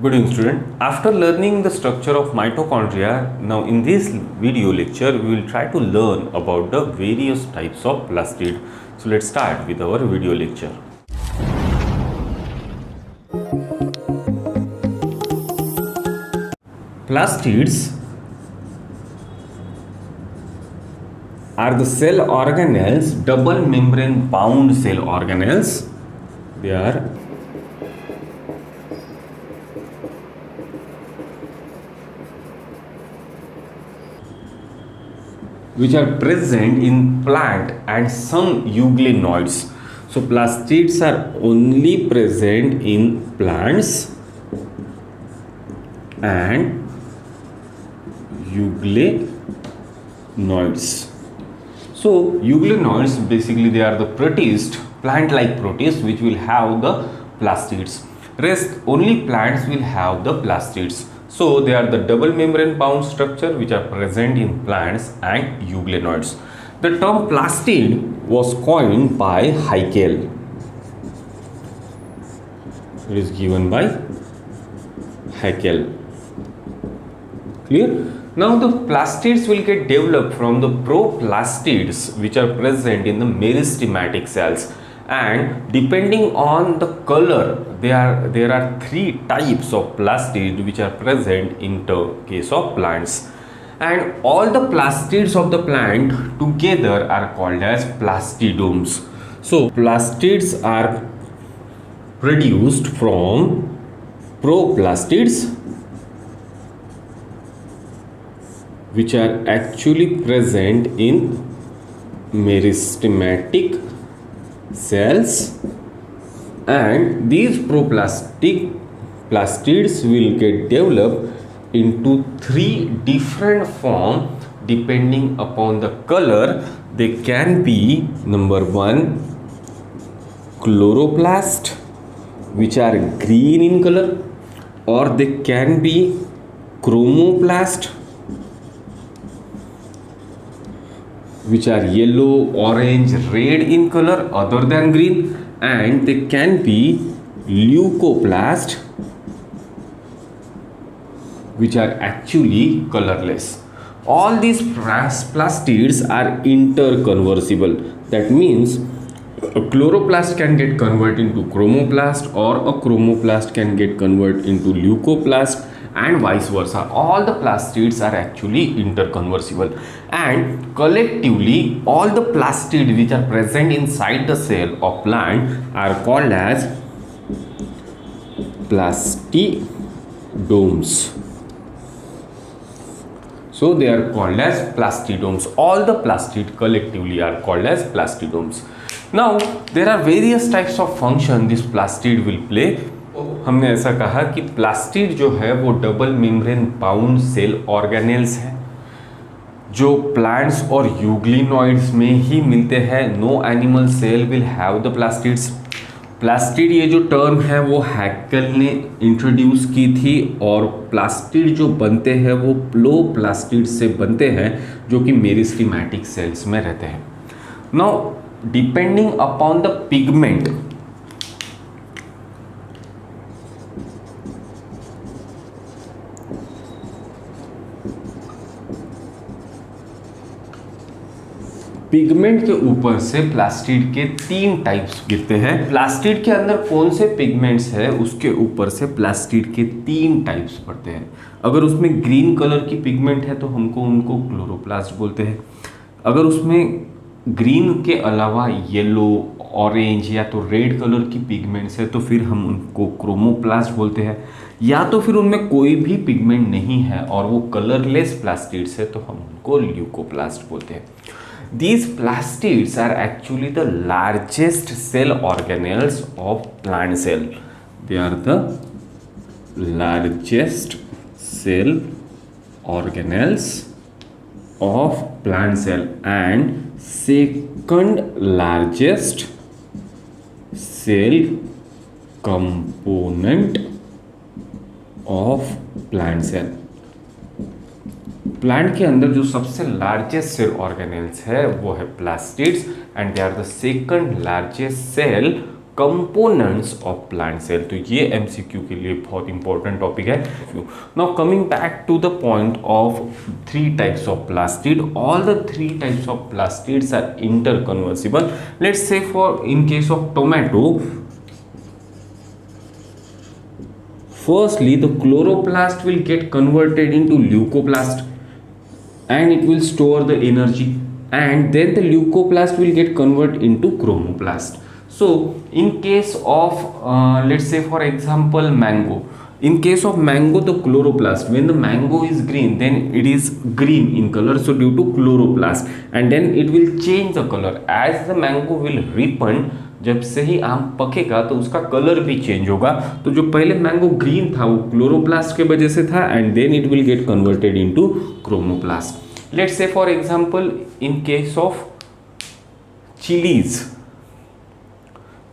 Good evening student. After learning the structure of mitochondria, now in this video lecture we will try to learn about the various types of plastid. So let's start with our video lecture. Plastids are the cell organelles, double membrane bound cell organelles. They are which are present in plant and some euglenoids. So plastids are only present in plants and euglenoids. So euglenoids basically they are the protist, plant-like protist which will have the plastids. Rest only plants will have the plastids. So they are the double membrane bound structure which are present in plants and euglenoids. The term plastid was coined by Haeckel. It is given by Haeckel. Clear? Now the plastids will get developed from the proplastids which are present in the meristematic cells, and depending on the color there are three types of plastid which are present in the case of plants, and all the plastids of the plant together are called as plastidomes. So plastids are produced from proplastids which are actually present in meristematic cells, and these plastids will get developed into three different forms depending upon the color. They can be number one chloroplast which are green in color, or they can be chromoplast which are yellow, orange, red in color other than green, and they can be leucoplast which are actually colorless. All these plastids are interconversible. That means a chloroplast can get converted into chromoplast, or a chromoplast can get converted into leucoplast, and vice versa. All the plastids are actually interconversible, and collectively all the plastids which are present inside the cell of plant are called as plastidomes. So they are called as plastidomes. All the plastid collectively are called as plastidomes. Now there are various types of function this plastid will play. हमने ऐसा कहा कि plastid जो है वो double membrane bound cell organelles है जो plants और यूग्लिनॉइड्स में ही मिलते हैं. No animal cell will have the plastids. Plastid ये जो टर्म है वो हैकेल ने इंट्रोड्यूस की थी, और प्लास्टिड जो बनते हैं वो प्लोप्लास्टिड से बनते हैं जो कि मेरिस्टेमेटिक सेल्स में रहते हैं. Now depending upon the pigment, pigment के ऊपर से प्लास्टिड के तीन टाइप्स गिरते हैं. प्लास्टिड के अंदर कौन से पिगमेंट्स है उसके ऊपर से प्लास्टिड के तीन टाइप्स पड़ते हैं. अगर उसमें ग्रीन कलर की पिगमेंट है तो हमको उनको क्लोरोप्लास्ट बोलते हैं. अगर उसमें ग्रीन के अलावा येलो, ऑरेंज या तो रेड कलर की पिगमेंट्स है तो फिर हम उनको क्रोमोप्लास्ट बोलते हैं. या तो फिर उनमें कोई भी पिगमेंट नहीं है और वो कलरलेस प्लास्टिड्स है तो हम उनको ल्यूकोप्लास्ट बोलते हैं. These plastids are actually the largest cell organelles of plant cell. They are the largest cell organelles of plant cell and second largest cell component of plant cell. Plant के अंदर जो सबसे लार्जेस्ट सेल ऑर्गेनेल्स है वो है plastids, and they are the second largest cell components of plant cell. तो ये MCQ के लिए बहुत इंपॉर्टेंट टॉपिक है। Now coming back to the point of three types of plastid, all the three types of plastids are interconvertible. Let's say for in case of tomato, firstly the chloroplast will get converted into leucoplast and it will store the energy, and then the leucoplast will get converted into chromoplast. So in case of let's say for example mango, in case of mango, the chloroplast, when the mango is green, then it is green in color, so due to chloroplast, and then it will change the color as the mango will ripen. जब से ही आम पकेगा तो उसका colour भी change होगा। तो जो पहले मैंगो ग्रीन था वो क्लोरोप्लास्ट के वजह से था, and then it will get converted into chromoplast. Let's say for example in case of chillies,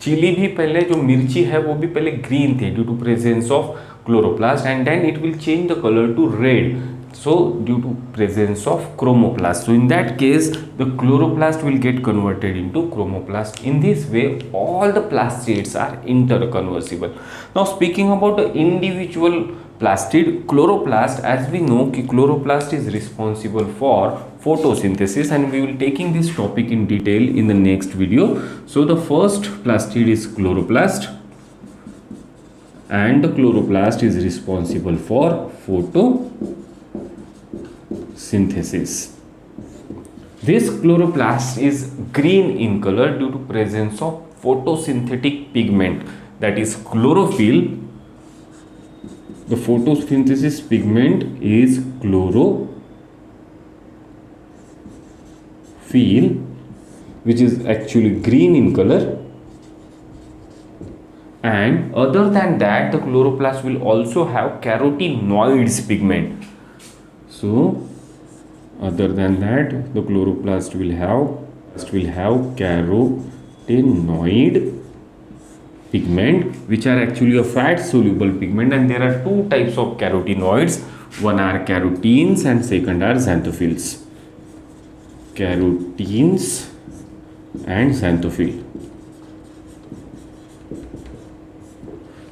chilli भी पहले जो मिर्ची है वो भी पहले ग्रीन थी due to presence of chloroplast, and then it will change the colour to red, so due to presence of chromoplast. So in that case the chloroplast will get converted into chromoplast. In this way all the plastids are interconversible. Now speaking about the individual plastid, chloroplast, as we know ki chloroplast is responsible for photosynthesis, and we will taking this topic in detail in the next video. So the first plastid is chloroplast, and the chloroplast is responsible for photosynthesis. This chloroplast is green in color due to presence of photosynthetic pigment, that is chlorophyll. The photosynthesis pigment is chlorophyll, which is actually green in color. And other than that, the chloroplast will also have carotenoids pigment. So other than that, the chloroplast will have carotenoid pigment, which are actually a fat soluble pigment, and there are two types of carotenoids. One are carotenes and second are xanthophylls. Carotenes and xanthophylls.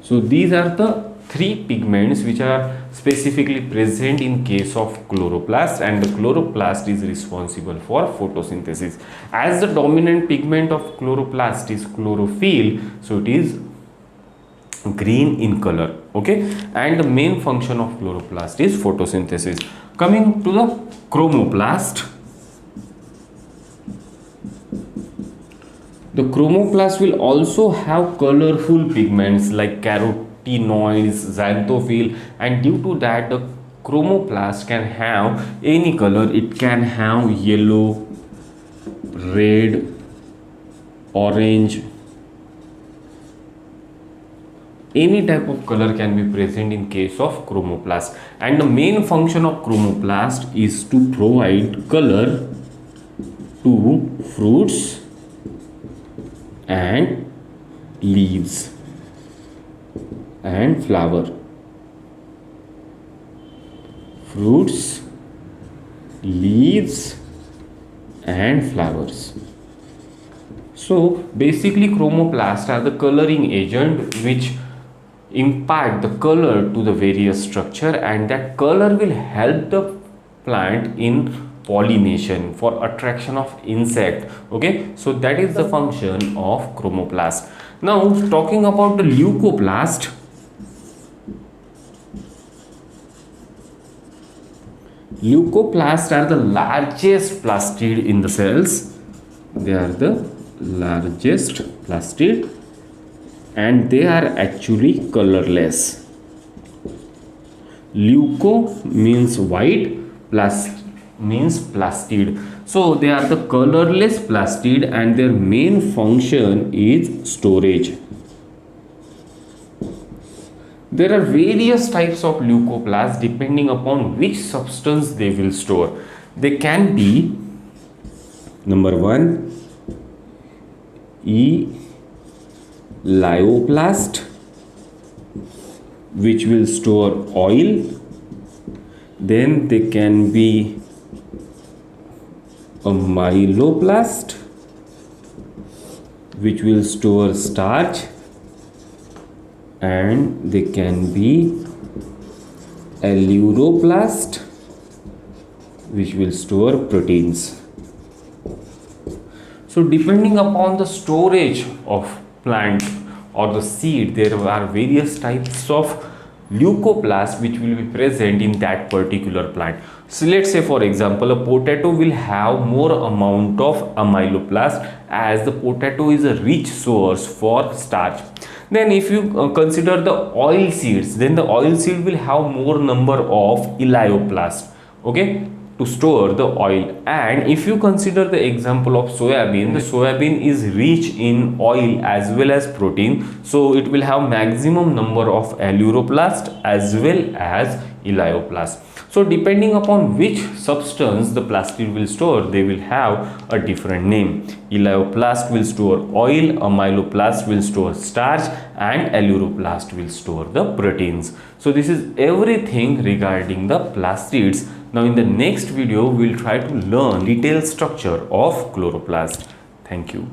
So these are the three pigments which are specifically present in case of chloroplast, and the chloroplast is responsible for photosynthesis. As the dominant pigment of chloroplast is chlorophyll, so it is green in color, okay, and the main function of chloroplast is photosynthesis. Coming to the chromoplast, the chromoplast will also have colorful pigments like carotenoids, xanthophyll, and due to that the chromoplast can have any color. It can have yellow, red, orange, any type of color can be present in case of chromoplast, and the main function of chromoplast is to provide color to fruits and leaves and flower. Fruits, leaves and flowers. So basically chromoplasts are the coloring agent which impart the color to the various structure, and that color will help the plant in pollination, for attraction of insect, okay. So that is the function of chromoplast. Now talking about the leucoplast, leucoplasts are the largest plastid in the cells. They are the largest plastid, and they are actually colorless. Leuco means white, plast means plastid. So they are the colorless plastid, and their main function is storage. There are various types of leucoplasts depending upon which substance they will store. They can be, number one, elioplast, which will store oil. Then they can be a myeloplast, which will store starch, and they can be aleuroplast, which will store proteins. So depending upon the storage of plant or the seed, there are various types of leucoplast which will be present in that particular plant. So let's say for example, a potato will have more amount of amyloplast, as the potato is a rich source for starch. Then if you consider the oil seeds, then the oil seed will have more number of elioplast, okay, to store the oil. And if you consider the example of soybean, the soybean is rich in oil as well as protein, so it will have maximum number of aleuroplast as well as elioplast. So depending upon which substance the plastid will store, they will have a different name. Elioplast will store oil, amyloplast will store starch, and aleuroplast will store the proteins. So this is everything regarding the plastids. Now in the next video, we will try to learn detailed structure of chloroplast. Thank you.